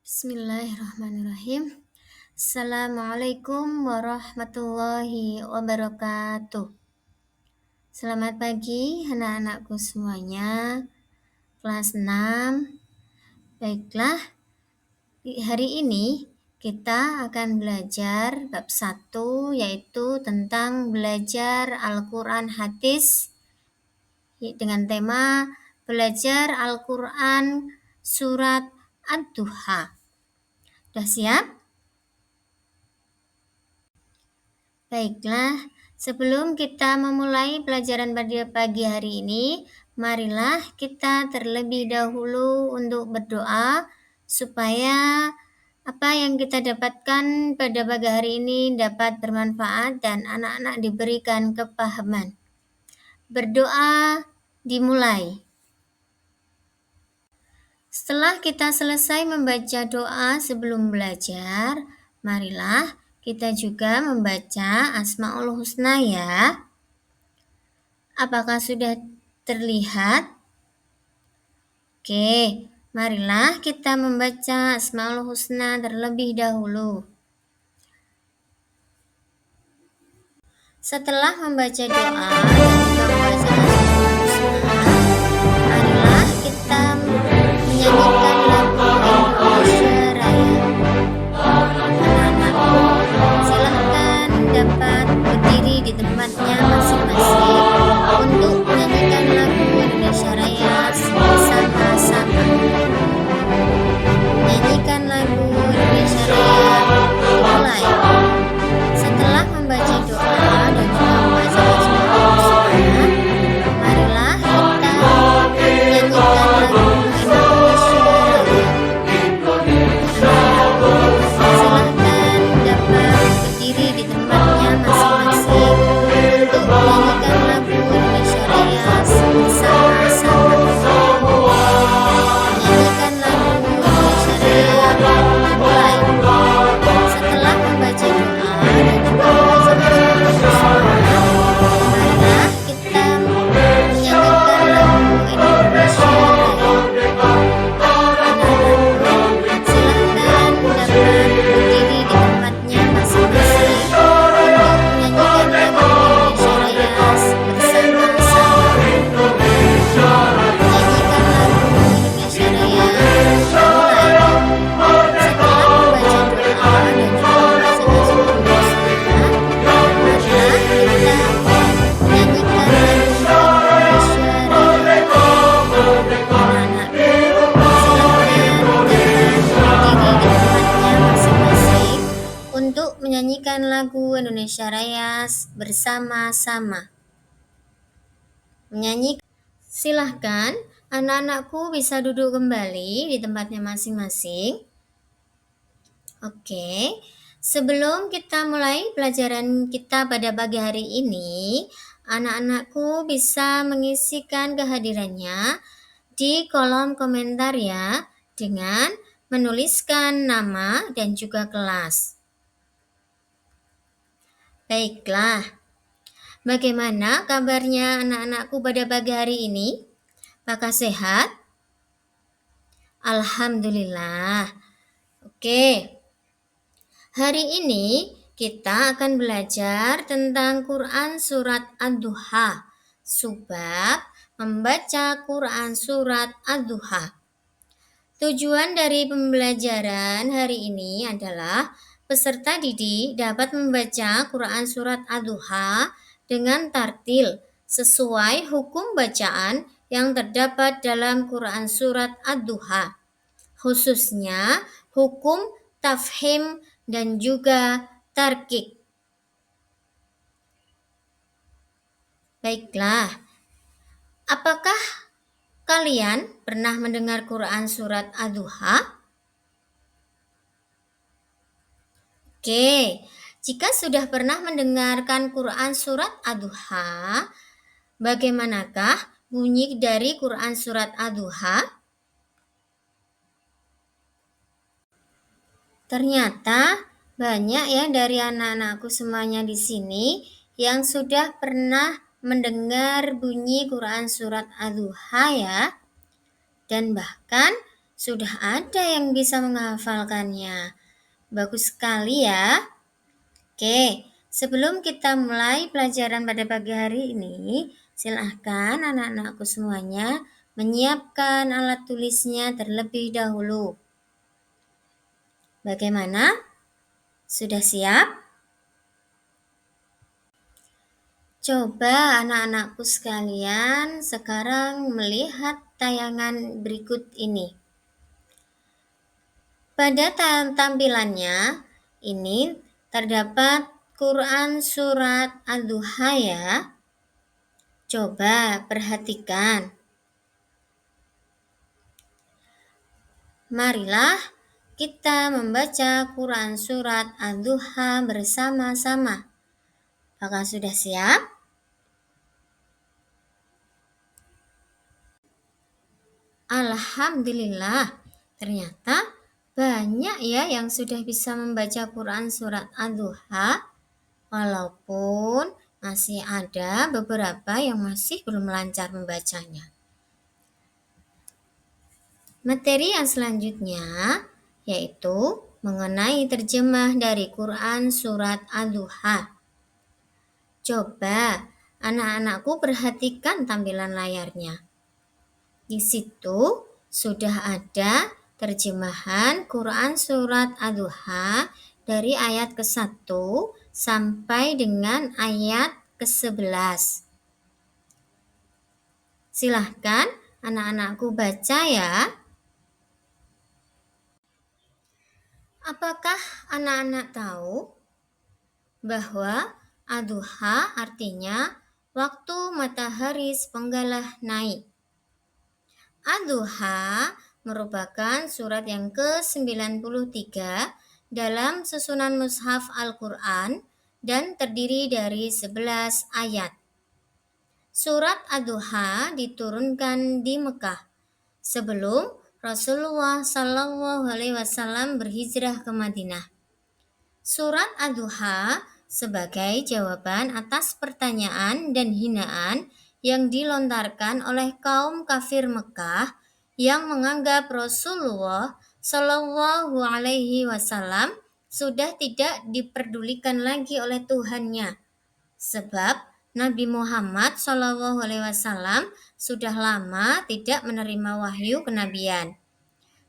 Bismillahirrahmanirrahim. Assalamualaikum warahmatullahi wabarakatuh. Selamat pagi anak-anakku semuanya, kelas 6. Baiklah, hari ini kita akan belajar bab 1, yaitu tentang belajar Al-Quran Hadis dengan tema belajar Al-Quran Surat Ad-Duha. Sudah siap? Baiklah, sebelum kita memulai pelajaran pada pagi hari ini, marilah kita terlebih dahulu untuk berdoa supaya apa yang kita dapatkan pada pagi hari ini dapat bermanfaat dan anak-anak diberikan kepahaman. Berdoa dimulai. Setelah kita selesai membaca doa sebelum belajar, marilah kita juga membaca Asmaul Husna ya. Apakah sudah terlihat? Oke, marilah kita membaca Asmaul Husna terlebih dahulu. Setelah membaca doa dan juga membaca Asmaul Husna, marilah kita menyanyikan lagu Indonesia Raya. Anak-anakku, silahkan dapat berdiri di tempatnya masing-masing untuk menyanyikan lagu Indonesia Raya bersama-sama. Menyanyikan lagu Indonesia Raya dimulai. Setelah membaca doa dan juga membaca Asmaul Husna, marilah kita menyanyikan lagu Indonesia Raya. Anak-anakku, silahkan dapat berdiri di tempatnya masing-masing untuk menyanyikan lagu Indonesia Raya bersama-sama. Menyanyikan lagu Indonesia Raya dimulai. Setelah membaca doa dan juga membaca Asmaul Husna, marilah kita menyanyikan lagu Indonesia Raya. Anak-anakku, silahkan dapat berdiri di tempatnya masing-masing untuk menyanyikan lagu Indonesia Raya bersama-sama. Menyanyikan lagu Indonesia Raya dimulai. Setelah membaca doa dan juga membaca Asmaul Husna, marilah kita menyanyikan lagu Indonesia Raya. Anak-anakku, silahkan dapat berdiri di tempatnya masing-masing untuk menyanyikan lagu Indonesia Raya bersama-sama. Silahkan anak-anakku bisa duduk kembali di tempatnya masing-masing. Oke, sebelum kita mulai pelajaran kita pada pagi hari ini, anak-anakku bisa mengisikan kehadirannya di kolom komentar ya, dengan menuliskan nama dan juga kelas. Baiklah, bagaimana kabarnya anak-anakku pada pagi hari ini? Apakah sehat? Alhamdulillah. Oke. Hari ini kita akan belajar tentang Quran Surat Ad-Duha, sebab membaca Quran Surat Ad-Duha. Tujuan dari pembelajaran hari ini adalah peserta didik dapat membaca Quran Surat Ad-Duha dengan tartil sesuai hukum bacaan yang terdapat dalam Quran Surat Ad-Duha, khususnya hukum tafhim dan juga tarkik. Baiklah, apakah kalian pernah mendengar Quran Surat Ad-Duha? Oke, jika sudah pernah mendengarkan Quran Surat Ad-Duha, bagaimanakah bunyi dari Quran Surat Ad-Duha? Ternyata banyak ya dari anak-anakku semuanya di sini yang sudah pernah mendengar bunyi Quran Surat Ad-Duha ya, dan bahkan sudah ada yang bisa menghafalkannya. Bagus sekali ya. Oke, sebelum kita mulai pelajaran pada pagi hari ini, silahkan anak-anakku semuanya menyiapkan alat tulisnya terlebih dahulu. Bagaimana? Sudah siap? Coba anak-anakku sekalian sekarang melihat tayangan berikut ini. Pada tampilannya ini terdapat Quran surat Ad-Duha ya. Coba perhatikan. Marilah kita membaca Quran surat Ad-Duha bersama-sama. Apakah sudah siap? Alhamdulillah, ternyata banyak ya yang sudah bisa membaca Quran surat Ad-Duha, walaupun masih ada beberapa yang masih belum lancar membacanya. Materi yang selanjutnya yaitu mengenai terjemah dari Quran surat Ad-Duha. Coba anak-anakku perhatikan tampilan layarnya. Di situ sudah ada terjemahan Quran surat Ad-Duha dari ayat ke-1 sampai dengan ayat ke-11. Silahkan anak-anakku baca ya. Apakah anak-anak tahu bahwa Ad-Duha artinya waktu matahari sepenggalah naik? Ad-Duha merupakan surat yang ke-93 dalam susunan mushaf Al-Quran dan terdiri dari 11 ayat. Surat Ad-Duha diturunkan di Mekah sebelum Rasulullah SAW berhijrah ke Madinah. Surat Ad-Duha sebagai jawaban atas pertanyaan dan hinaan yang dilontarkan oleh kaum kafir Mekah yang menganggap Rasulullah SAW sudah tidak diperdulikan lagi oleh Tuhannya, sebab Nabi Muhammad SAW sudah lama tidak menerima wahyu kenabian.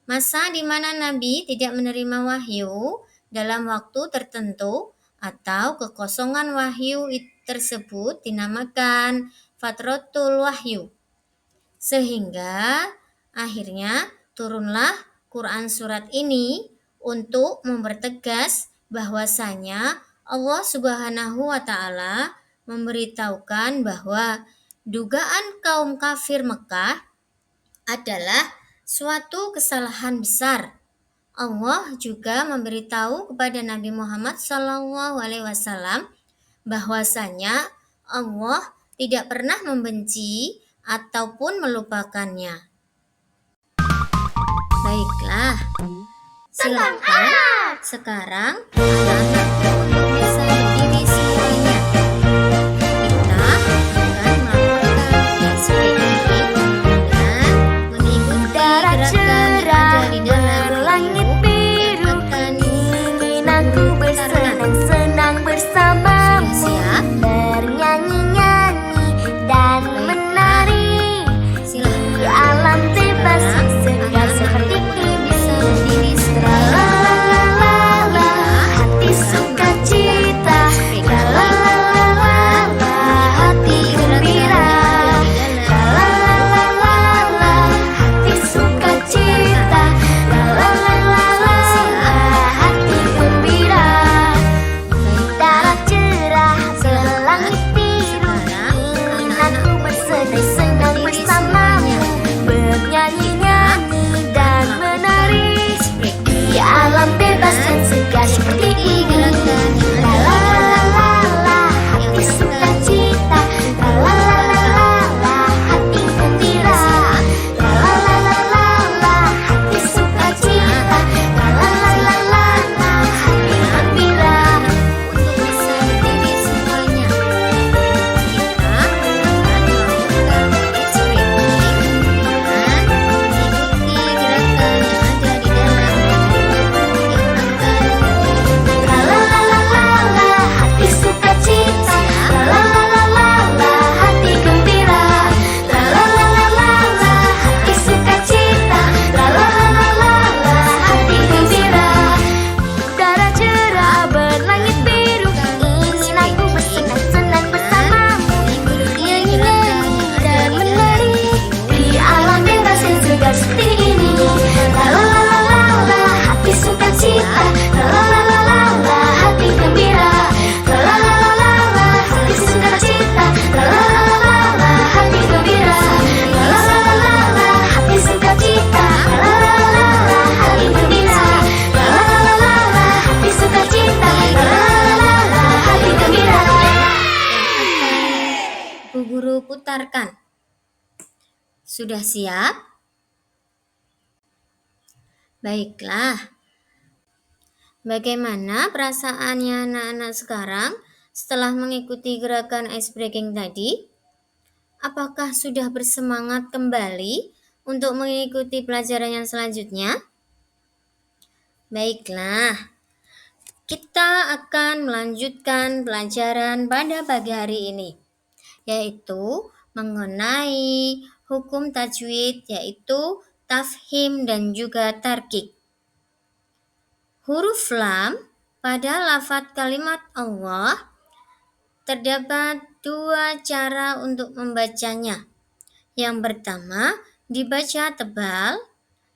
Masa di mana Nabi tidak menerima wahyu dalam waktu tertentu atau kekosongan wahyu tersebut dinamakan Fatratul Wahyu. Sehingga akhirnya turunlah Quran surat ini untuk mempertegas bahwasanya Allah Subhanahu wa taala memberitahukan bahwa dugaan kaum kafir Mekah adalah suatu kesalahan besar. Allah juga memberitahu kepada Nabi Muhammad SAW bahwasanya Allah tidak pernah membenci ataupun melupakannya. Baiklah, silakan sekarang anak-anak bisa berdiri semuanya. Kita akan melakukan seperti ini dan mengikuti gerakan yang ada di dalam langit biru. Ingin aku bersenang-senang bersamamu, siap? bernyanyi-nyanyi dan menari di alam bebas segar seperti ini. Bisa berdiri semuanya. Tralalala, hati sukacita. Sudah siap? Baiklah. Bagaimana perasaannya anak-anak sekarang setelah mengikuti gerakan ice breaking tadi? Apakah sudah bersemangat kembali untuk mengikuti pelajaran yang selanjutnya? Baiklah, kita akan melanjutkan pelajaran pada pagi hari ini, yaitu mengenai hukum tajwid, yaitu tafhim dan juga tarkik. Huruf lam pada lafaz kalimat Allah terdapat dua cara untuk membacanya. Yang pertama, dibaca tebal,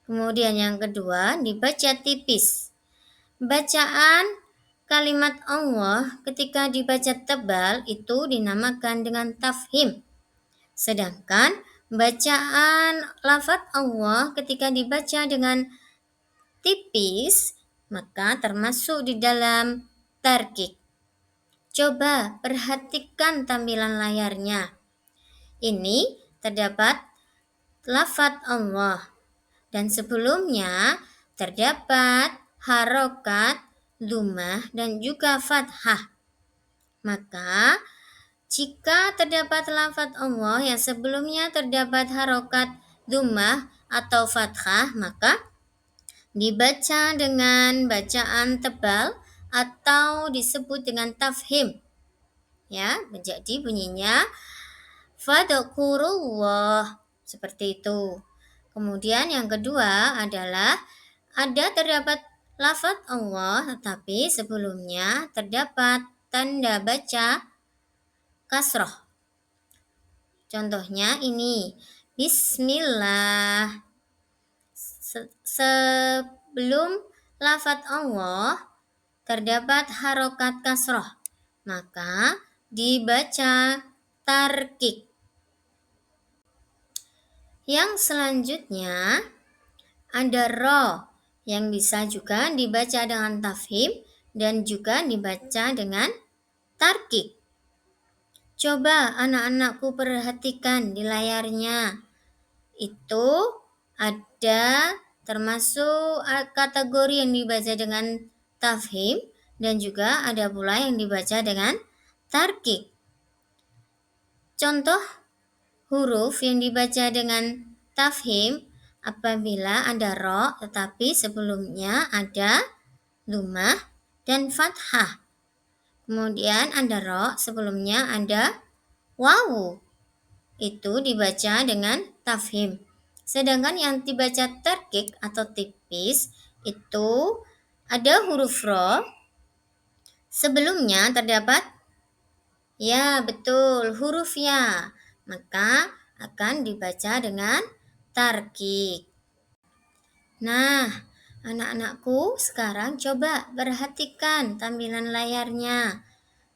kemudian yang kedua, dibaca tipis. Bacaan kalimat Allah ketika dibaca tebal itu dinamakan dengan tafhim. Sedangkan bacaan lafaz Allah ketika dibaca dengan tipis, maka termasuk di dalam tarkik. Coba perhatikan tampilan layarnya. Ini terdapat lafaz Allah dan sebelumnya terdapat harokat, dhammah dan juga fathah. Maka jika terdapat lafaz Allah yang sebelumnya terdapat harokat, dhammah atau fathah, maka dibaca dengan bacaan tebal atau disebut dengan tafhim. Ya, menjadi bunyinya fadkurullah seperti itu. Kemudian yang kedua adalah terdapat lafaz Allah tetapi sebelumnya terdapat tanda baca kasroh. Contohnya ini, Bismillah. Sebelum lafaz Allah terdapat harokat kasroh, maka dibaca tarkik. Yang selanjutnya ada ro yang bisa juga dibaca dengan tafhim dan juga dibaca dengan tarkik. Coba anak-anakku perhatikan di layarnya. Itu ada termasuk kategori yang dibaca dengan tafhim dan juga ada pula yang dibaca dengan tarkik. Contoh huruf yang dibaca dengan tafhim apabila ada ro tetapi sebelumnya ada dhammah dan fathah. Kemudian ada ro sebelumnya ada wawu. Itu dibaca dengan tafhim. Sedangkan yang dibaca tarkik atau tipis itu ada huruf ro sebelumnya terdapat ya betul huruf ya, maka akan dibaca dengan tarkik. Nah, anak-anakku sekarang coba perhatikan tampilan layarnya.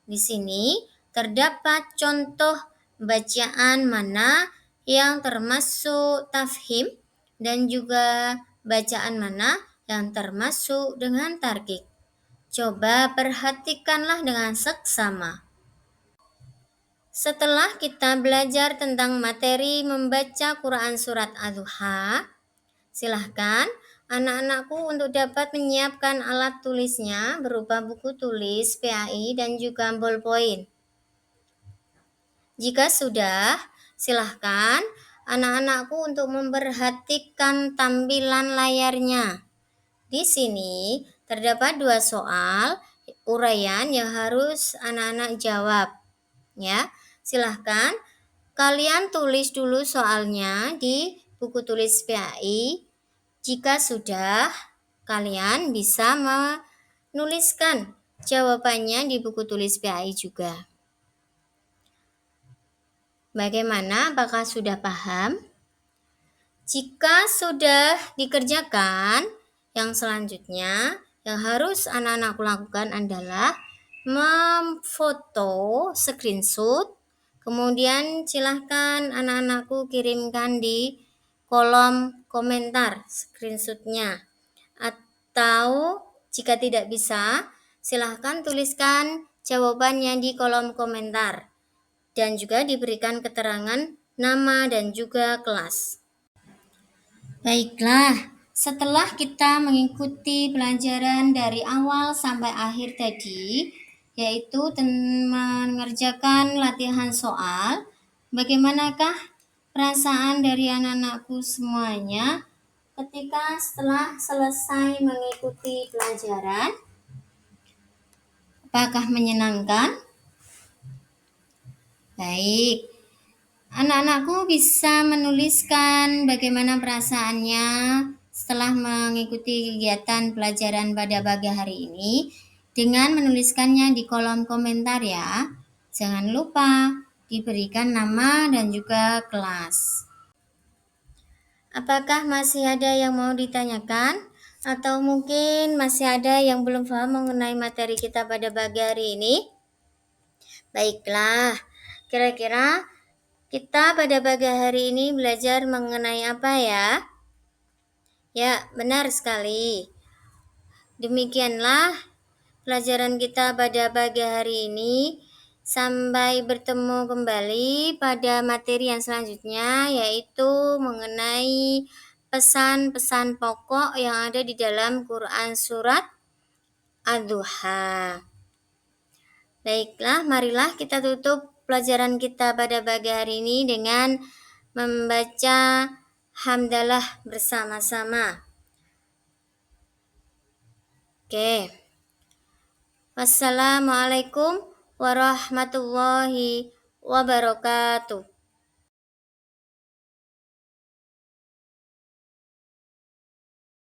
Di sini terdapat contoh bacaan mana yang termasuk tafhim dan juga bacaan mana yang termasuk dengan tarkik. Coba perhatikanlah dengan seksama. Setelah kita belajar tentang materi membaca Quran Surat Ad-Duha, silahkan anak-anakku untuk dapat menyiapkan alat tulisnya berupa buku tulis, PAI, dan juga ballpoint. Jika sudah, silahkan anak-anakku untuk memperhatikan tampilan layarnya. Di sini terdapat dua soal uraian yang harus anak-anak jawab. Ya, silahkan kalian tulis dulu soalnya di buku tulis PAI. Jika sudah, kalian bisa menuliskan jawabannya di buku tulis PAI juga. Bagaimana? Apakah sudah paham? Jika sudah dikerjakan, yang selanjutnya yang harus anak-anakku lakukan adalah memfoto screenshot. Kemudian silahkan anak-anakku kirimkan di kolom komentar screenshotnya. Atau jika tidak bisa, silahkan tuliskan jawabannya di kolom komentar. Dan juga diberikan keterangan nama dan juga kelas. Baiklah, setelah kita mengikuti pelajaran dari awal sampai akhir tadi, yaitu mengerjakan latihan soal, bagaimanakah perasaan dari anak-anakku semuanya ketika setelah selesai mengikuti pelajaran? Apakah menyenangkan? Baik, anak-anakku bisa menuliskan bagaimana perasaannya setelah mengikuti kegiatan pelajaran pada pagi hari ini dengan menuliskannya di kolom komentar ya. Jangan lupa diberikan nama dan juga kelas. Apakah masih ada yang mau ditanyakan? Atau mungkin masih ada yang belum paham mengenai materi kita pada pagi hari ini? Baiklah, kira-kira kita pada pagi hari ini belajar mengenai apa ya? Ya, benar sekali. Demikianlah pelajaran kita pada pagi hari ini. Sampai bertemu kembali pada materi yang selanjutnya, yaitu mengenai pesan-pesan pokok yang ada di dalam Quran Surat Ad-Duha. Baiklah, marilah kita tutup pelajaran kita pada pagi hari ini dengan membaca hamdalah bersama-sama. Oke. Wassalamualaikum warahmatullahi wabarakatuh.